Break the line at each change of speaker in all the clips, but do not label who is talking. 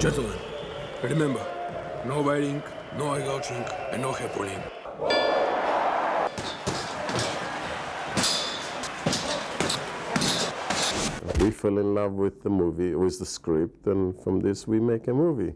Gentlemen, remember, no biting, no eye gouging, and no hair pulling.
We fell in love with the movie, with the script, and from this we make a movie.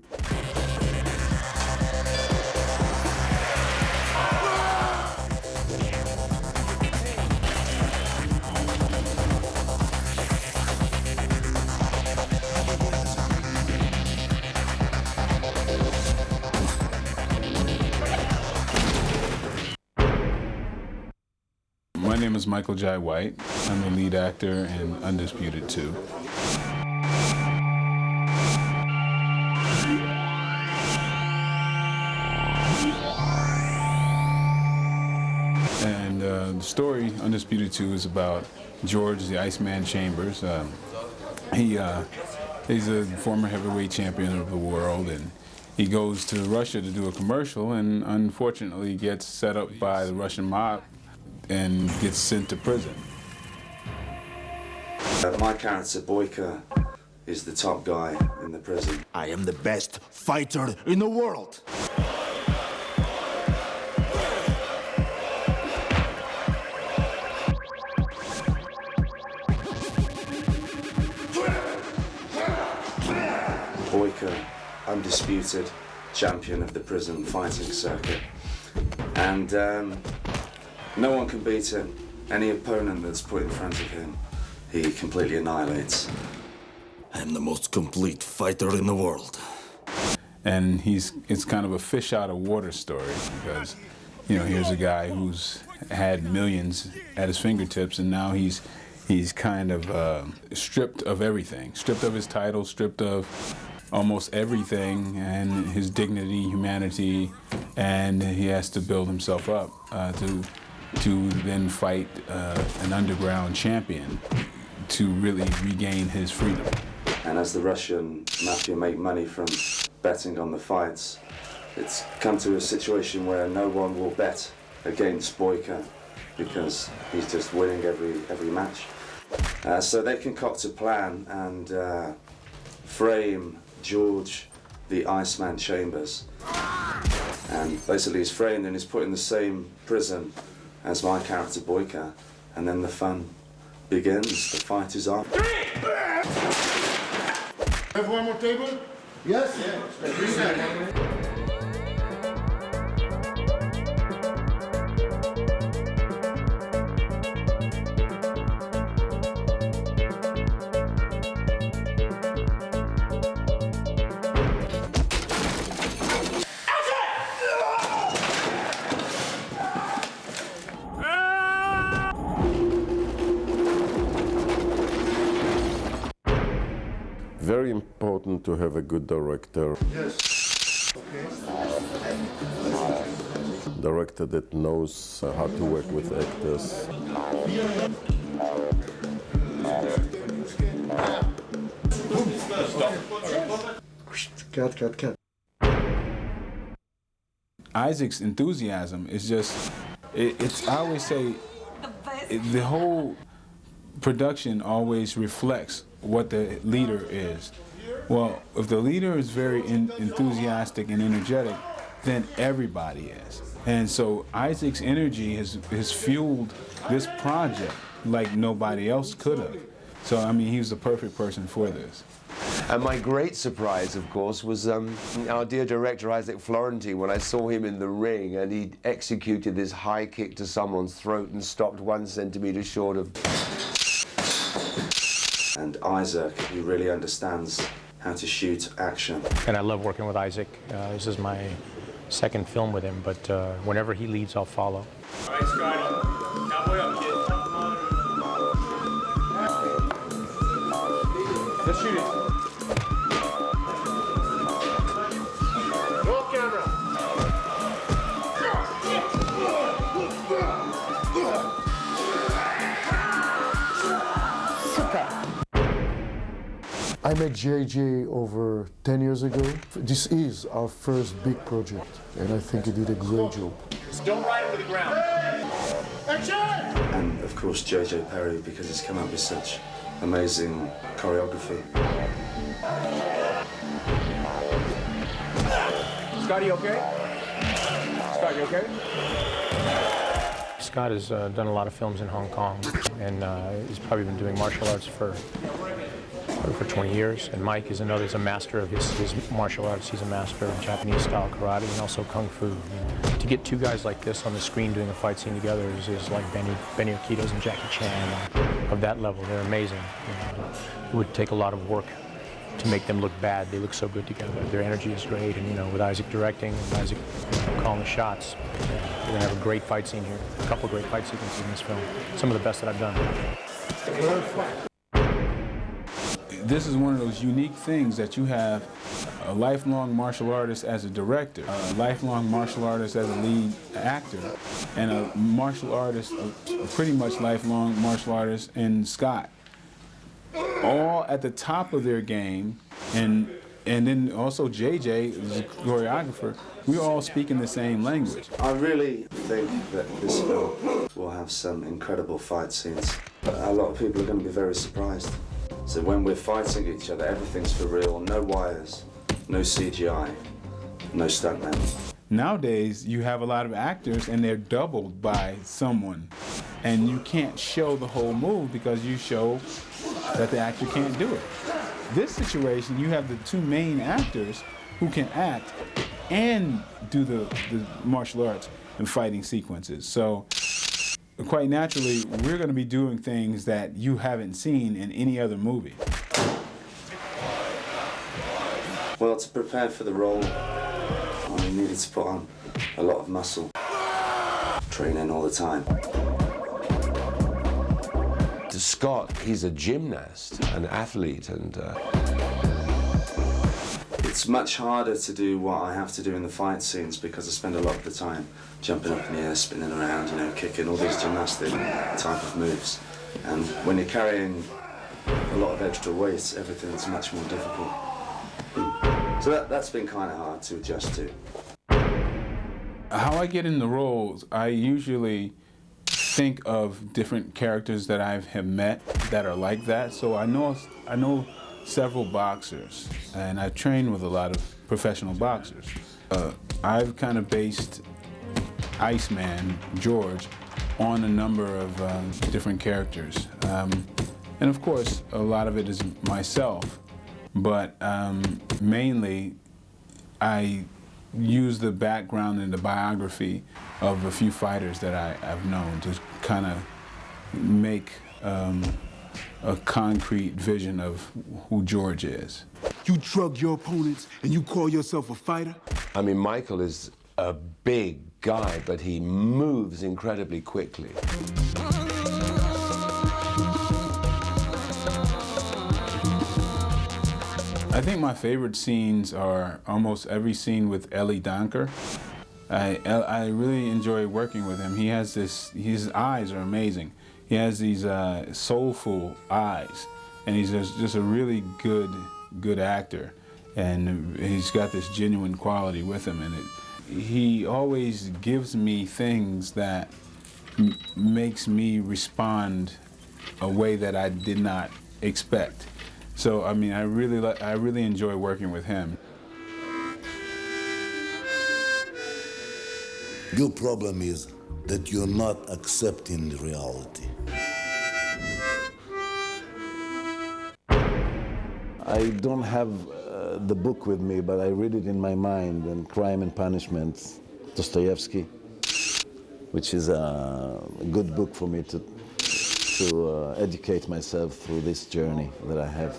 My name is Michael Jai White. I'm the lead actor in Undisputed 2. And the story, Undisputed 2, is about George the Iceman Chambers. He's a former heavyweight champion of the world, and he goes to Russia to do a commercial and unfortunately gets set up by the Russian mob and gets sent to prison.
My character, Boyka, is the top guy in the prison.
I am the best fighter in the world.
Boyka, undisputed champion of the prison fighting circuit. And no one can beat him. Any opponent that's put in front of him, he completely annihilates.
I am the most complete fighter in the world.
And it's kind of a fish out of water story because, you know, here's a guy who's had millions at his fingertips, and now he's kind of stripped of everything, stripped of his title, stripped of almost everything, and his dignity, humanity, and he has to build himself up to then fight an underground champion to really regain his freedom.
And as the Russian mafia make money from betting on the fights, it's come to a situation where no one will bet against Boyka because he's just winning every match. So they concoct a plan and frame George the Iceman Chambers. And basically he's framed and he's put in the same prison as my character Boyka, and then the fun begins. The fight is on.
Have one more table? Yes? Yeah.
Very important to have a good director.
Yes. Okay.
Director that knows how to work with actors.
Cut.
Isaac's enthusiasm is just, I always say, the whole production always reflects what the leader is. Well, if the leader is very enthusiastic and energetic, then everybody is. And so Isaac's energy has fueled this project like nobody else could have. So, I mean, he was the perfect person for this.
And my great surprise, of course, was our dear director, Isaac Florentine, when I saw him in the ring and he executed this high kick to someone's throat and stopped 1 centimeter short of...
And Isaac, he really understands how to shoot action.
And I love working with Isaac. This is my second film with him, but whenever he leads, I'll follow.
All right, Scotty. Cowboy up, kid. Let's shoot it. Roll camera.
I met JJ over 10 years ago. This is our first big project, and I think he did a great job.
Don't ride him to the ground. Action!
And of course JJ Perry, because he's come up with such amazing choreography.
Scott, you okay? Scott, you okay?
Scott has done a lot of films in Hong Kong, and he's probably been doing martial arts for 20 years. And Mike is another, he's a master of his martial arts. He's a master of Japanese-style karate and also kung fu. To get two guys like this on the screen doing a fight scene together is like Benny Akitos and Jackie Chan. Of that level, they're amazing. You know, it would take a lot of work to make them look bad. They look so good together. Their energy is great, and you know, with Isaac directing and Isaac calling the shots, we're gonna have a great fight scene here. A couple of great fight sequences in this film. Some of the best that I've done.
This is one of those unique things that you have a lifelong martial artist as a director, a lifelong martial artist as a lead actor, and a martial artist, a pretty much lifelong martial artist in Scott. All at the top of their game, and then also JJ, the choreographer, we all speak in the same language.
I really think that this film will have some incredible fight scenes. A lot of people are going to be very surprised. So when we're fighting each other, everything's for real, no wires, no CGI, no stuntmen.
Nowadays, you have a lot of actors and they're doubled by someone, and you can't show the whole move because you show that the actor can't do it. This situation, you have the two main actors who can act and do the martial arts and fighting sequences. So quite naturally, we're going to be doing things that you haven't seen in any other movie.
Well, to prepare for the role, I needed to put on a lot of muscle, training all the time.
To Scott, he's a gymnast, an athlete, and
It's much harder to do what I have to do in the fight scenes because I spend a lot of the time jumping up in the air, spinning around, you know, kicking, all these gymnastic type of moves. And when you're carrying a lot of extra weight, everything's much more difficult. So that's been kind of hard to adjust to.
How I get in the roles, I usually think of different characters that I have met that are like that. So I know several boxers, and I've trained with a lot of professional boxers. I've kind of based Iceman, George, on a number of different characters. And of course, a lot of it is myself, but mainly I use the background and the biography of a few fighters that I've known to kind of make a concrete vision of who George is.
You drug your opponents and you call yourself a fighter?
I mean, Michael is a big guy, but he moves incredibly quickly.
I think my favorite scenes are almost every scene with Ellie Donker. I really enjoy working with him. He has his eyes are amazing. He has these soulful eyes, and he's just a really good actor, and he's got this genuine quality with him, and he always gives me things that makes me respond a way that I did not expect. So I mean, I really enjoy working with him.
Your problem is that you're not accepting reality.
I don't have the book with me, but I read it in my mind, and Crime and Punishment, Dostoevsky, which is a good book for me to educate myself through this journey that I have.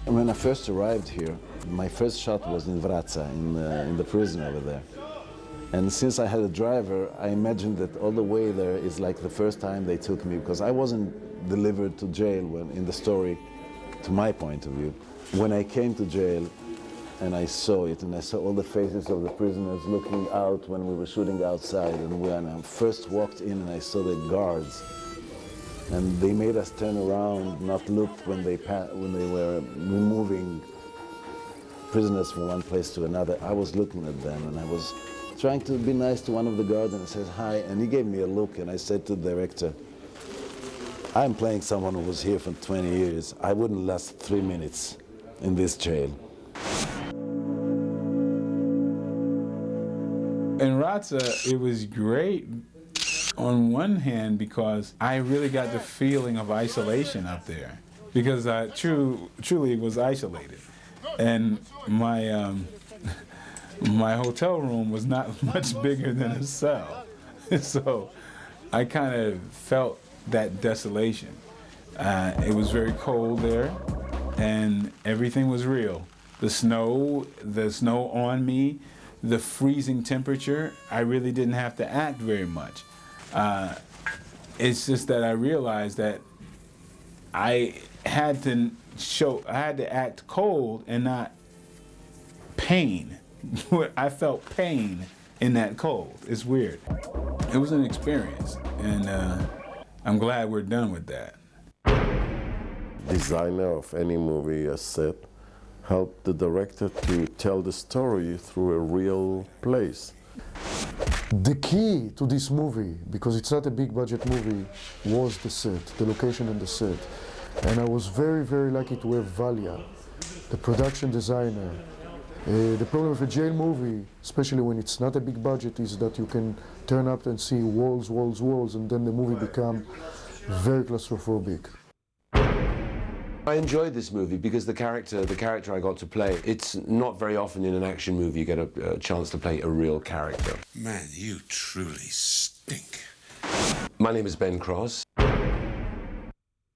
And when I first arrived here, my first shot was in Vratsa, in the prison over there. And since I had a driver, I imagined that all the way there is like the first time they took me, because I wasn't delivered to jail in the story, to my point of view. When I came to jail and I saw it, and I saw all the faces of the prisoners looking out when we were shooting outside, and when I first walked in and I saw the guards, and they made us turn around, not look when they were removing prisoners from one place to another. I was looking at them, and I was trying to be nice to one of the guards, and I said hi, and he gave me a look, and I said to the director, I'm playing someone who was here for 20 years. I wouldn't last 3 minutes in this jail.
shots, it was great on one hand because I really got the feeling of isolation up there because I truly was isolated. And my, my hotel room was not much bigger than a cell. So I kind of felt that desolation. It was very cold there and everything was real. The snow on me, the freezing temperature, I really didn't have to act very much. It's just that I realized that I had to act cold and not pain. I felt pain in that cold. It's weird. It was an experience, and I'm glad we're done with that.
Designer of any movie, a set, help the director to tell the story through a real place.
The key to this movie, because it's not a big budget movie, was the set, the location and the set. And I was very, very lucky to have Valia, the production designer. The problem with a jail movie, especially when it's not a big budget, is that you can turn up and see walls, walls, walls, and then the movie becomes very claustrophobic.
I enjoyed this movie because the character I got to play, it's not very often in an action movie you get a chance to play a real character.
Man, you truly stink.
My name is Ben Cross.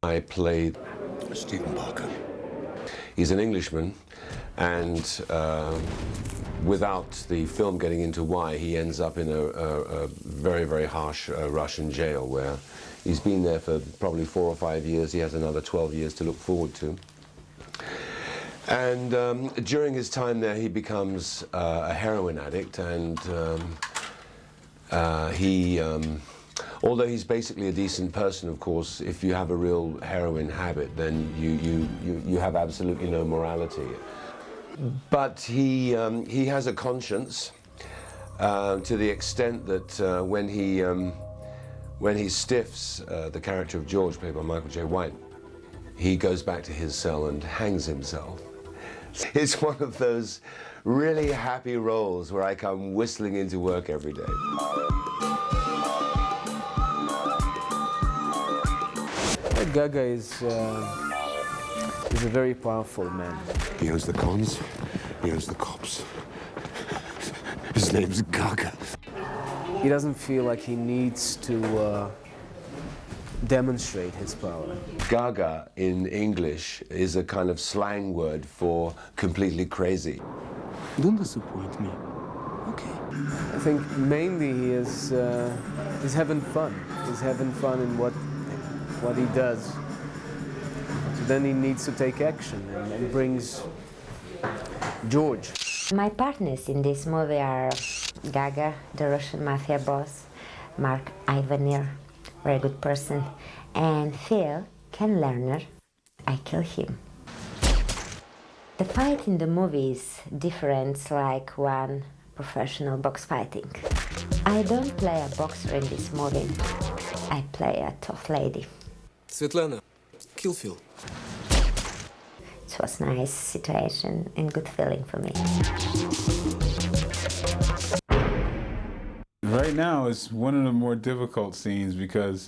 I played
Stephen Parker.
He's an Englishman, and without the film getting into why, he ends up in a very, very harsh Russian jail where he's been there for probably 4 or 5 years. He has another 12 years to look forward to. And during his time there, he becomes a heroin addict, and although he's basically a decent person, of course, if you have a real heroin habit, then you have absolutely no morality. But he has a conscience to the extent that when he stiffs the character of George, played by Michael J. White, he goes back to his cell and hangs himself. It's one of those really happy roles where I come whistling into work every day.
Gaga is a very powerful man.
He owns the cons, he owns the cops. His name's Gaga.
He doesn't feel like he needs to demonstrate his power.
Gaga in English is a kind of slang word for completely crazy.
Don't disappoint me. Okay.
I think mainly he's having fun. He's having fun in what he does. So then he needs to take action and brings George.
My partners in this movie are Gaga, the Russian mafia boss, Mark Ivanir, very good person, and Phil, Ken Lerner. I kill him. The fight in the movie is different, like one professional box fighting. I don't play a boxer in this movie. I play a tough lady.
Svetlana, kill Phil.
It was a nice situation and good feeling for me.
Right now, it's one of the more difficult scenes because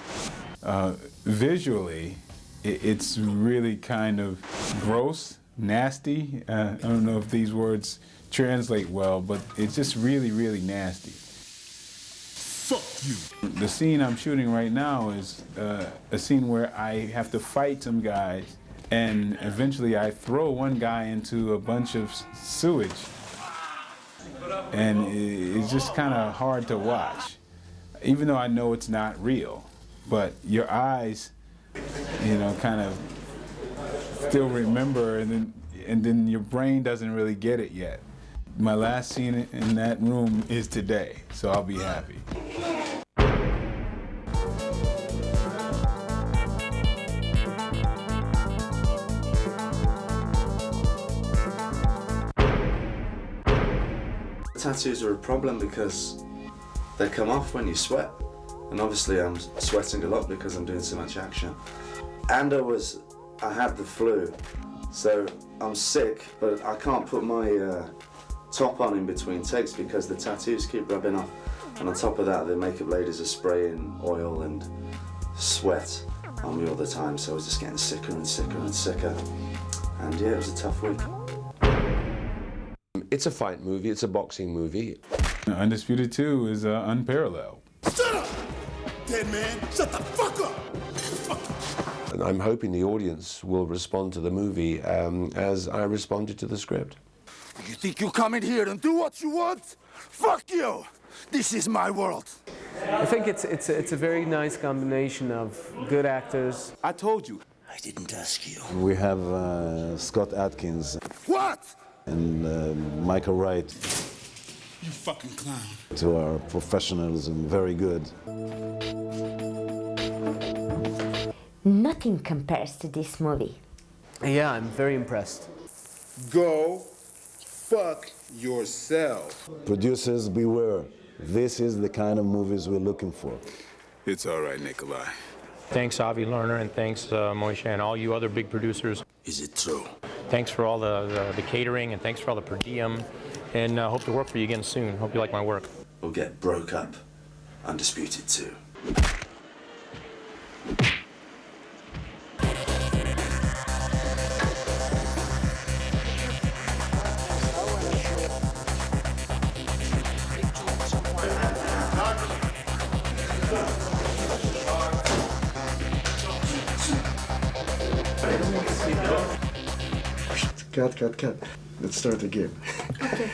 visually, it's really kind of gross, nasty. I don't know if these words translate well, but it's just really, really nasty.
Fuck you.
The scene I'm shooting right now is a scene where I have to fight some guys, and eventually I throw one guy into a bunch of sewage. And it's just kind of hard to watch, even though I know it's not real. But your eyes, you know, kind of still remember, and then your brain doesn't really get it yet. My last scene in that room is today, so I'll be happy.
Tattoos are a problem because they come off when you sweat, and obviously I'm sweating a lot because I'm doing so much action. And I had the flu, so I'm sick, but I can't put my top on in between takes because the tattoos keep rubbing off. And on top of that, the makeup ladies are spraying oil and sweat on me all the time, so I was just getting sicker and sicker and sicker. And yeah, it was a tough week.
It's a fight movie, it's a boxing movie.
Undisputed 2 is unparalleled.
Shut up! Dead man, shut the fuck up!
And I'm hoping the audience will respond to the movie as I responded to the script.
You think you come in here and do what you want? Fuck you! This is my world.
I think it's a very nice combination of good actors.
I told you. I didn't ask you.
We have Scott Adkins.
What?
And Michael Wright.
You fucking clown.
To our professionals and very good.
Nothing compares to this movie.
Yeah, I'm very impressed.
Go fuck yourself.
Producers, beware. This is the kind of movies we're looking for.
It's all right, Nikolai.
Thanks, Avi Lerner, and thanks, Moshe, and all you other big producers.
Is it true?
Thanks for all the catering, and thanks for all the per diem. And hope to work for you again soon. Hope you like my work.
We'll get broke up. Undisputed 2.
Cut. Let's start again.
Okay.